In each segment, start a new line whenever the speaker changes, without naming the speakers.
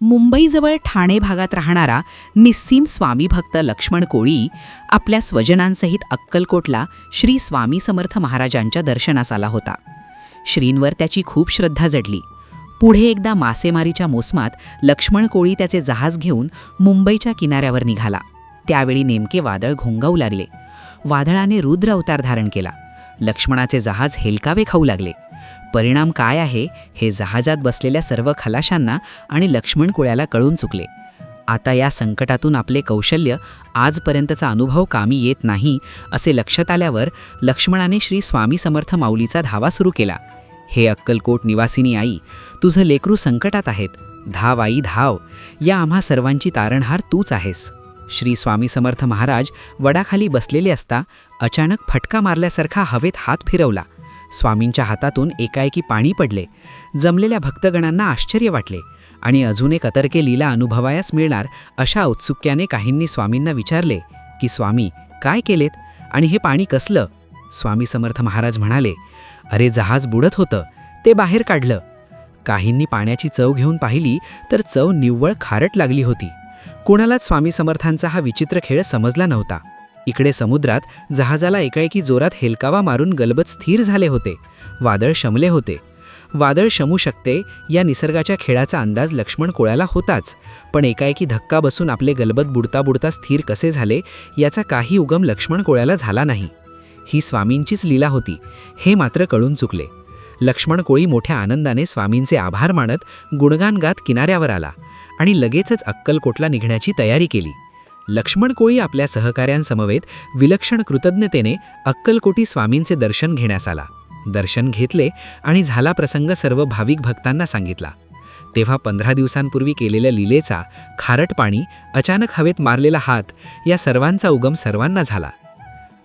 मुंबईजवळ ठाणे भागात राहणारा निस्सीम स्वामी भक्त लक्ष्मण कोळी आपल्या स्वजनांसहित अक्कलकोटला श्री स्वामी समर्थ महाराजांच्या दर्शनास आला होता. श्रींवर त्याची खूप श्रद्धा जडली. पुढे एकदा मासेमारीच्या मोसमात लक्ष्मण कोळी त्याचे जहाज घेऊन मुंबईच्या किनाऱ्यावर निघाला. त्यावेळी नेमके वादळ घोंगावू लागले. वादळाने रुद्र अवतार धारण केला. लक्ष्मणाचे जहाज हेलकावे खाऊ लागले. परिणाम काय आहे हे जहाजात बसलेल्या सर्व खलाशांना आणि लक्ष्मण कोळ्याला कळून चुकले. आता या संकटातून आपले कौशल्य, आजपर्यंतचा अनुभव कामी येत नाही असे लक्षात आल्यावर लक्ष्मणाने श्री स्वामी समर्थ माऊलीचा धावा सुरू केला. हे अक्कलकोट निवासिनी आई, तुझं लेकरू संकटात आहेत. धाव आई धाव, या आम्हा सर्वांची तारणहार तूच आहेस. श्री स्वामी समर्थ महाराज वडाखाली बसलेले असता अचानक फटका मारल्यासारखा हवेत हात फिरवला. स्वामींच्या हातातून एकाएकी पाणी पडले. जमलेल्या भक्तगणांना आश्चर्य वाटले आणि अजून एक अतर्के लीला अनुभवायास मिळणार अशा औत्सुक्याने काहींनी स्वामींना विचारले की स्वामी काय केलेत आणि हे पाणी कसलं? स्वामी समर्थ महाराज म्हणाले, अरे जहाज बुडत होतं, ते बाहेर काढलं. काहींनी पाण्याची चव घेऊन पाहिली तर चव निव्वळ खारट लागली होती. कोणालाच स्वामी समर्थांचा हा विचित्र खेळ समजला नव्हता. इकडे समुद्रात जहाजाला एकाएकी जोरात हेलकावा मारून गलबत स्थिर झाले होते. वादळ शमले होते. वादळ शमू शकते या निसर्गाच्या खेळाचा अंदाज लक्ष्मण कोळ्याला होताच, पण एकाएकी धक्का बसून आपले गलबत बुडता बुडता स्थिर कसे झाले याचा काही उगम लक्ष्मण कोळ्याला झाला नाही. ही स्वामींचीच लीला होती हे मात्र कळून चुकले. लक्ष्मण कोळी मोठ्या आनंदाने स्वामींचे आभार मानत गुणगान गात किनाऱ्यावर आला आणि लगेचच अक्कलकोटला निघण्याची तयारी केली. लक्ष्मण कोळी आपल्या सहकाऱ्यांसमवेत विलक्षण कृतज्ञतेने अक्कलकोटी स्वामींचे दर्शन घेण्यास आला. दर्शन घेतले आणि झाला प्रसंग सर्व भाविक भक्तांना सांगितला. तेव्हा 15 दिवसांपूर्वी केलेल्या लीलेचा, खारट पाणी, अचानक हवेत मारलेला हात या सर्वांचा उगम सर्वांना झाला.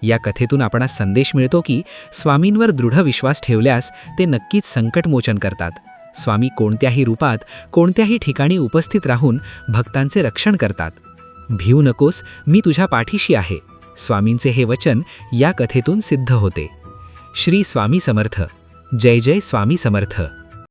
या कथेतून आपणास संदेश मिळतो की स्वामींवर दृढ विश्वास ठेवल्यास ते नक्कीच संकटमोचन करतात. स्वामी कोणत्याही रूपात, कोणत्याही ठिकाणी उपस्थित राहून भक्तांचे रक्षण करतात. भिऊ नकोस, मी तुझ्या पाठीशी आहे. स्वामींचे हे वचन या कथेतून सिद्ध होते. श्री स्वामी समर्थ. जय जय स्वामी समर्थ.